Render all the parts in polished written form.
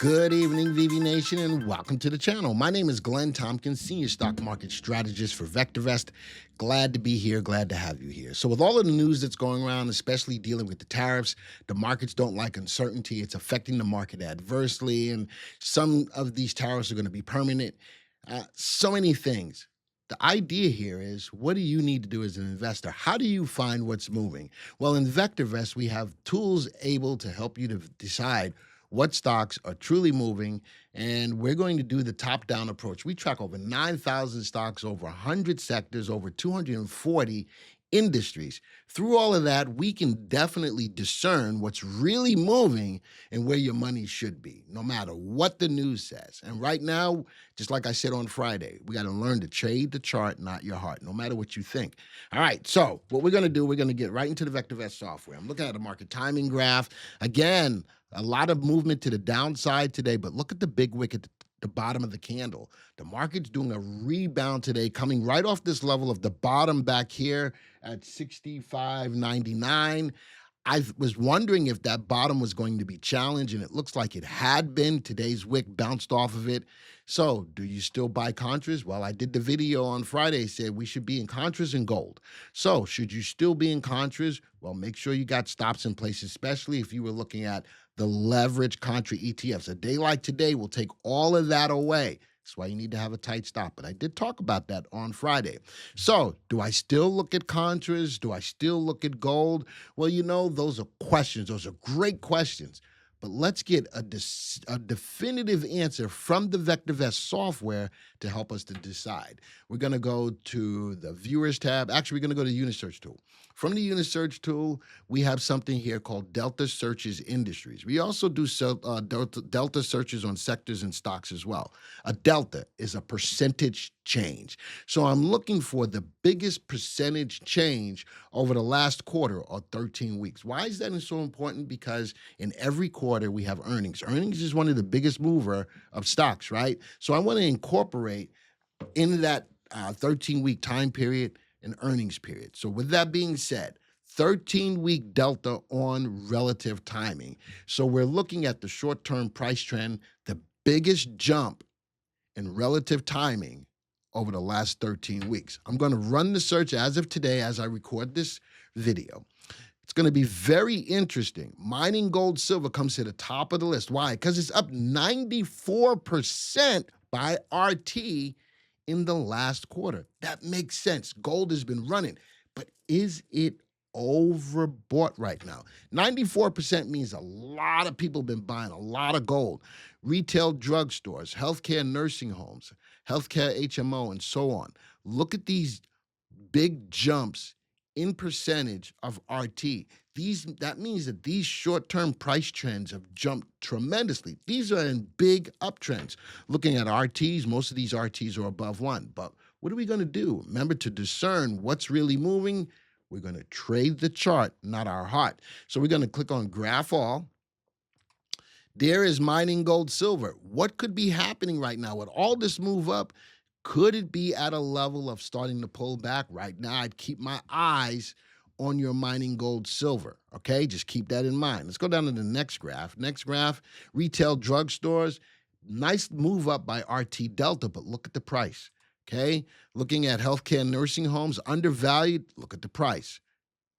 Good evening, VV Nation, and welcome to the channel. My name is Glenn Tompkins, Senior Stock Market Strategist for VectorVest. Glad to be here, glad to have you here. So with all of the news that's going around, especially dealing with the tariffs, the markets don't like uncertainty. It's affecting the market adversely, and some of these tariffs are going to be permanent. So many things. The idea here is, what do you need to do as an investor? How do you find what's moving? Well, in VectorVest, we have tools able to help you to decide what stocks are truly moving, and we're going to do the top-down approach. We track over 9,000 stocks, over 100 sectors, over 240 industries. Through all of that, we can definitely discern what's really moving and where your money should be, no matter what the news says. And right now, just like I said on Friday, we got to learn to trade the chart, not your heart, no matter what you think. All right, so what we're going to do, we're going to get right into the VectorVest software. I'm looking at a market timing graph. Again, a lot of movement to the downside today, but look at the big wick at the bottom of the candle. The market's doing a rebound today, coming right off this level of the bottom back here at 65.99. I was wondering if that bottom was going to be challenged, and it looks like it had been. Today's wick bounced off of it. So do you still buy contras? Well, I did the video on Friday, said we should be in contras and gold. So should you still be in contras? Well, make sure you got stops in place, especially if you were looking at the leverage contra ETFs. A day like today will take all of that away. That's why you need to have a tight stop. But I did talk about that on Friday. So do I still look at contras? Do I still look at gold? Well, you know, those are questions. Those are great questions. But let's get a definitive answer from the VectorVest software to help us to decide. We're going to go to the Viewers tab. Actually, we're going to go to the Unisearch tool. From the Unisearch tool, we have something here called Delta Searches Industries. We also do Delta searches on sectors and stocks as well. A delta is a percentage change. So I'm looking for the biggest percentage change over the last quarter or 13 weeks. Why is that so important? Because in every quarter we have earnings. Earnings is one of the biggest mover of stocks, right? So I want to incorporate into that 13-week time period an earnings period. So with that being said, 13-week delta on relative timing. So we're looking at the short-term price trend, the biggest jump in relative timing over the last 13 weeks. I'm going to run the search as of today as I record this video. It's going to be very interesting. Mining gold, silver comes to the top of the list. Why? Because it's up 94% by RT in the last quarter. That makes sense. Gold has been running, but is it overbought right now? 94% means a lot of people have been buying a lot of gold. Retail drugstores, healthcare nursing homes, healthcare HMO, and so on. Look at these big jumps in percentage of RT. That means that these short-term price trends have jumped tremendously. These are in big uptrends. Looking at RTs, most of these RTs are above 1. But what are we going to do? Remember, to discern what's really moving, we're going to trade the chart, not our heart. So we're going to click on Graph All. There is mining gold, silver. What could be happening right now with all this move up? Could it be at a level of starting to pull back? Right now, I'd keep my eyes on your mining gold, silver, okay? Just keep that in mind. Let's go down to the next graph. Next graph, retail drugstores. Nice move up by RT Delta, but look at the price, okay? Looking at healthcare nursing homes, undervalued, look at the price.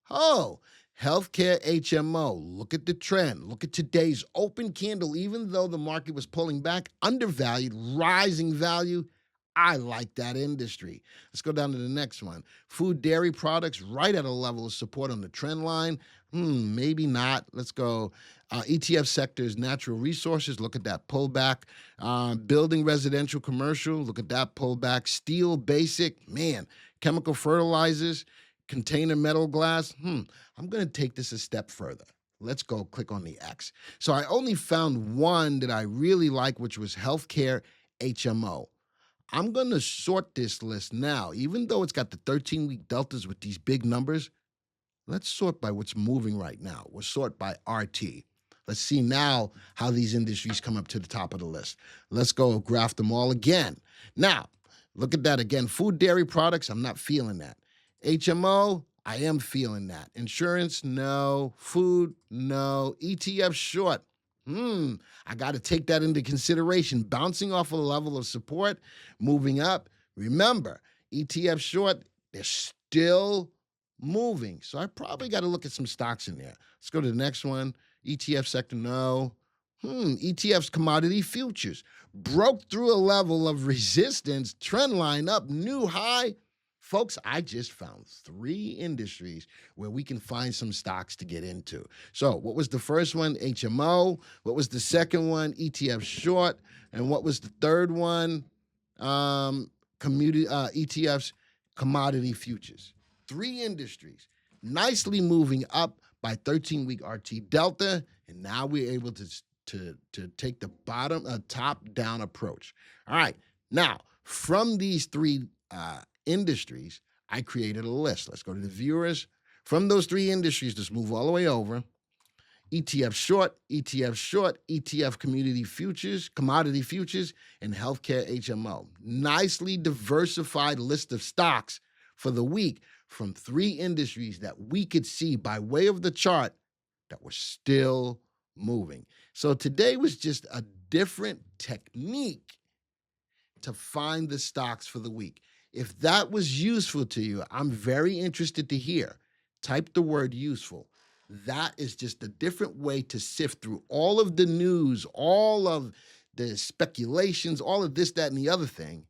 Oh, healthcare HMO, look at the trend. Look at today's open candle. Even though the market was pulling back, undervalued, rising value. I like that industry. Let's go down to the next one. Food, dairy products, right at a level of support on the trend line. Maybe not. Let's go. ETF sectors, natural resources. Look at that pullback. Building, residential, commercial. Look at that pullback. Steel, basic. Man, chemical fertilizers, container metal glass. I'm going to take this a step further. Let's go click on the X. So I only found one that I really like, which was healthcare HMO. I'm going to sort this list now. Even though it's got the 13-week deltas with these big numbers, let's sort by what's moving right now. We'll sort by RT. Let's see now how these industries come up to the top of the list. Let's go graph them all again. Now, look at that again. Food, dairy products, I'm not feeling that. HMO, I am feeling that. Insurance, no. Food, no. ETF short. I got to take that into consideration. Bouncing off a level of support, moving up. Remember, ETF short, they're still moving. So I probably got to look at some stocks in there. Let's go to the next one. ETF sector, no. ETFs commodity futures broke through a level of resistance, trend line up, new high. Folks, I just found 3 industries where we can find some stocks to get into. So, what was the first one? HMO. What was the second one? ETF short. And what was the third one? ETFs commodity futures. 3 industries, nicely moving up by 13-week RT delta, and now we're able to take the top-down approach. All right, now from these 3 industries, I created a list. Let's go to the viewers. From those 3 industries, let's move all the way over. ETF short, ETF commodity futures, and healthcare HMO. Nicely diversified list of stocks for the week from 3 industries that we could see by way of the chart that were still moving. So today was just a different technique to find the stocks for the week. If that was useful to you, I'm very interested to hear. Type the word useful. That is just a different way to sift through all of the news, all of the speculations, all of this, that, and the other thing,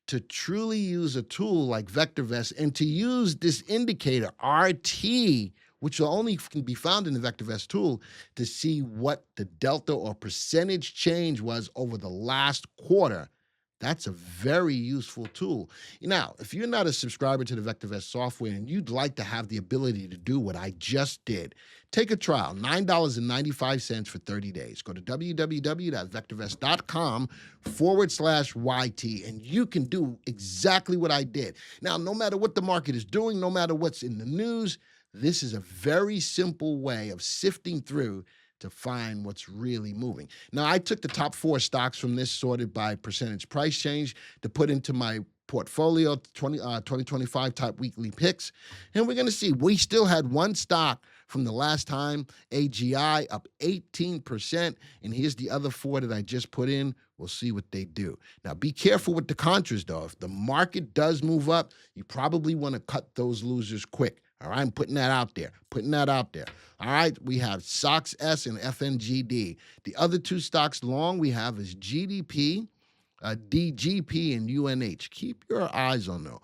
to truly use a tool like VectorVest and to use this indicator, RT, which only can be found in the VectorVest tool, to see what the delta or percentage change was over the last quarter. That's a very useful tool. Now, if you're not a subscriber to the VectorVest software and you'd like to have the ability to do what I just did, take a trial, $9.95 for 30 days. Go to www.vectorvest.com/YT, and you can do exactly what I did. Now, no matter what the market is doing, no matter what's in the news, this is a very simple way of sifting through to find what's really moving. Now, I took the top 4 stocks from this, sorted by percentage price change, to put into my portfolio, 2025 type weekly picks. And we're going to see, we still had 1 stock from the last time, AGI, up 18%. And here's the other 4 that I just put in. We'll see what they do. Now, be careful with the contras, though. If the market does move up, you probably want to cut those losers quick. All right, I'm putting that out there. All right, we have SOX S and FNGD. The other 2 stocks long we have is GDP, DGP, and UNH. Keep your eyes on those.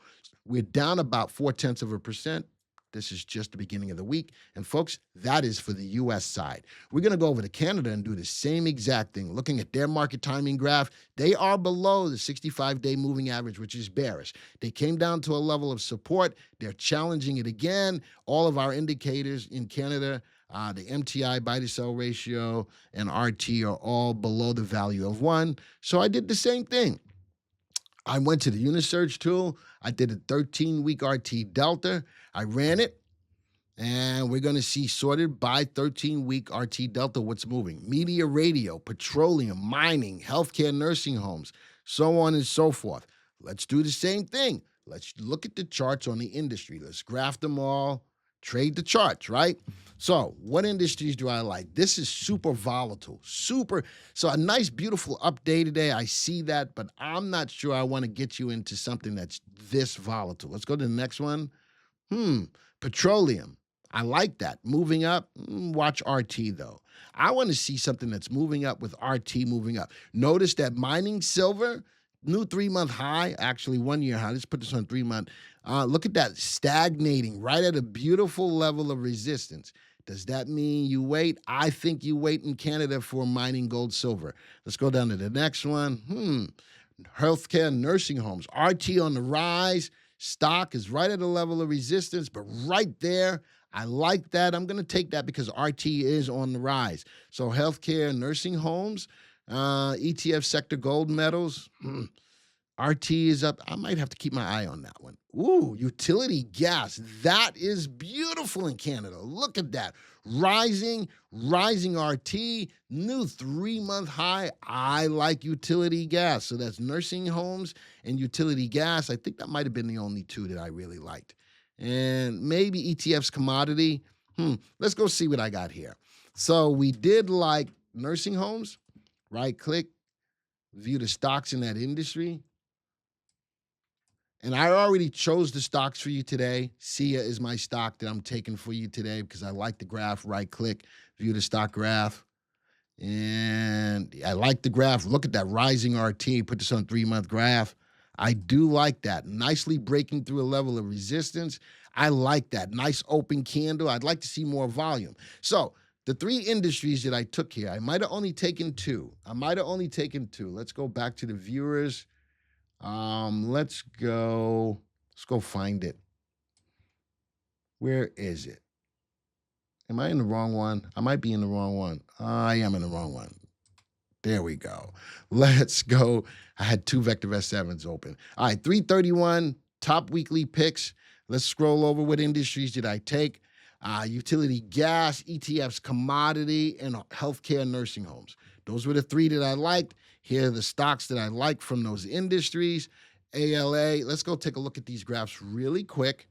We're down about 0.4%. This is just the beginning of the week. And folks, that is for the U.S. side. We're going to go over to Canada and do the same exact thing. Looking at their market timing graph, they are below the 65-day moving average, which is bearish. They came down to a level of support. They're challenging it again. All of our indicators in Canada, the MTI, buy-to-sell ratio, and RT are all below the value of 1. So I did the same thing. I went to the Unisearch tool. I did a 13-week RT delta. I ran it, and we're going to see sorted by 13-week RT delta what's moving. Media, radio, petroleum, mining, healthcare, nursing homes, so on and so forth. Let's do the same thing. Let's look at the charts on the industry. Let's graph them all, trade the charts, right? So what industries do I like? This is super volatile, super. So a nice, beautiful update today. I see that, but I'm not sure I want to get you into something that's this volatile. Let's go to the next one. Petroleum. I like that. Moving up. Watch RT, though. I want to see something that's moving up with RT moving up. Notice that mining silver, new 3-month high, actually 1-year high. Let's put this on 3-month. Look at that, stagnating right at a beautiful level of resistance. Does that mean you wait? I think you wait in Canada for mining gold, silver. Let's go down to the next one. Healthcare, nursing homes. RT on the rise. Stock is right at a level of resistance, but right there. I like that. I'm going to take that because RT is on the rise. So healthcare, nursing homes, ETF sector, gold metals. RT is up. I might have to keep my eye on that one. Ooh, utility gas. That is beautiful in Canada. Look at that. Rising RT, new 3-month high. I like utility gas. So that's nursing homes and utility gas. I think that might have been the only 2 that I really liked. And maybe ETFs commodity. Let's go see what I got here. So we did like nursing homes, right click, view the stocks in that industry. And I already chose the stocks for you today. SIA is my stock that I'm taking for you today because I like the graph. Right click, view the stock graph. And I like the graph. Look at that rising RT. Put this on 3-month graph. I do like that. Nicely breaking through a level of resistance. I like that. Nice open candle. I'd like to see more volume. So the 3 industries that I took here, I might have only taken 2. Let's go back to the viewers. Let's go find it. Where is it? Am I in the wrong one? I might be in the wrong one. I am in the wrong one. There we go. Let's go. I had 2 VectorVest 7s open. All right, 331, top weekly picks. Let's scroll over. What industries did I take? Utility, gas, ETFs, commodity, and healthcare nursing homes. Those were the 3 that I liked. Here are the stocks that I like from those industries. ALA, let's go take a look at these graphs really quick.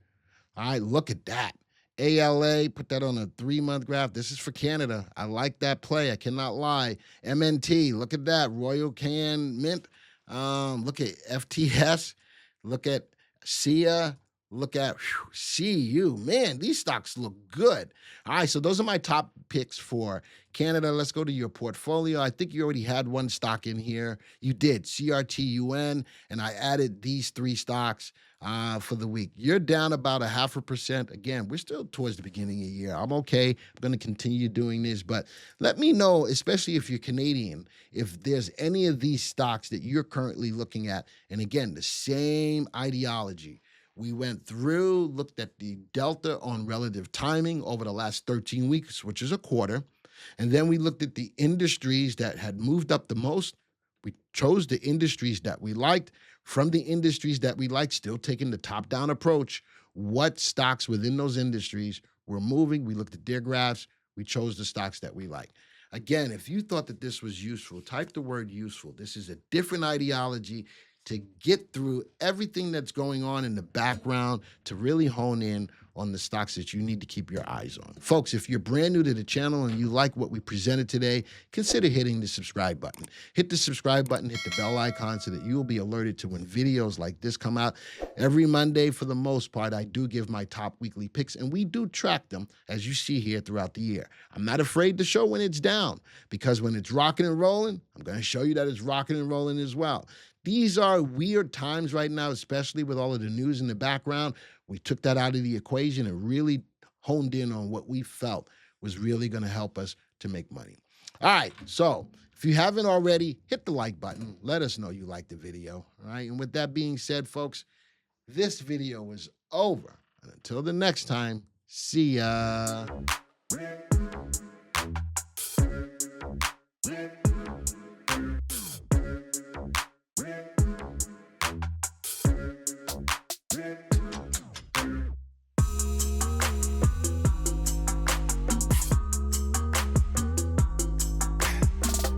All right, look at that. ALA, put that on a 3-month graph. This is for Canada. I like that play. I cannot lie. MNT, look at that. Royal Can Mint. Look at FTS. Look at SIA. Look at CU. Man, these stocks look good. All right, so those are my top picks for Canada. Let's go to your portfolio. I think you already had 1 stock in here. You did, CRTUN, and I added these 3 stocks for the week. You're down about 0.5%. Again, we're still towards the beginning of the year. I'm okay. I'm going to continue doing this, but let me know, especially if you're Canadian, if there's any of these stocks that you're currently looking at. And again, the same ideology. We went through, looked at the delta on relative timing over the last 13 weeks, which is a quarter. And then we looked at the industries that had moved up the most. We chose the industries that we liked. From the industries that we liked, still taking the top-down approach, what stocks within those industries were moving. We looked at their graphs. We chose the stocks that we liked. Again, if you thought that this was useful, type the word useful. This is a different ideology to get through everything that's going on in the background to really hone in on the stocks that you need to keep your eyes on. Folks, if you're brand new to the channel and you like what we presented today, consider hitting the subscribe button. Hit the subscribe button, hit the bell icon so that you will be alerted to when videos like this come out. Every Monday, for the most part, I do give my top weekly picks, and we do track them, as you see here, throughout the year. I'm not afraid to show when it's down, because when it's rocking and rolling, I'm going to show you that it's rocking and rolling as well. These are weird times right now, especially with all of the news in the background. We took that out of the equation and really honed in on what we felt was really going to help us to make money. All right, so if you haven't already, hit the like button. Let us know you liked the video. All right, and with that being said, folks, this video is over. And until the next time, see ya.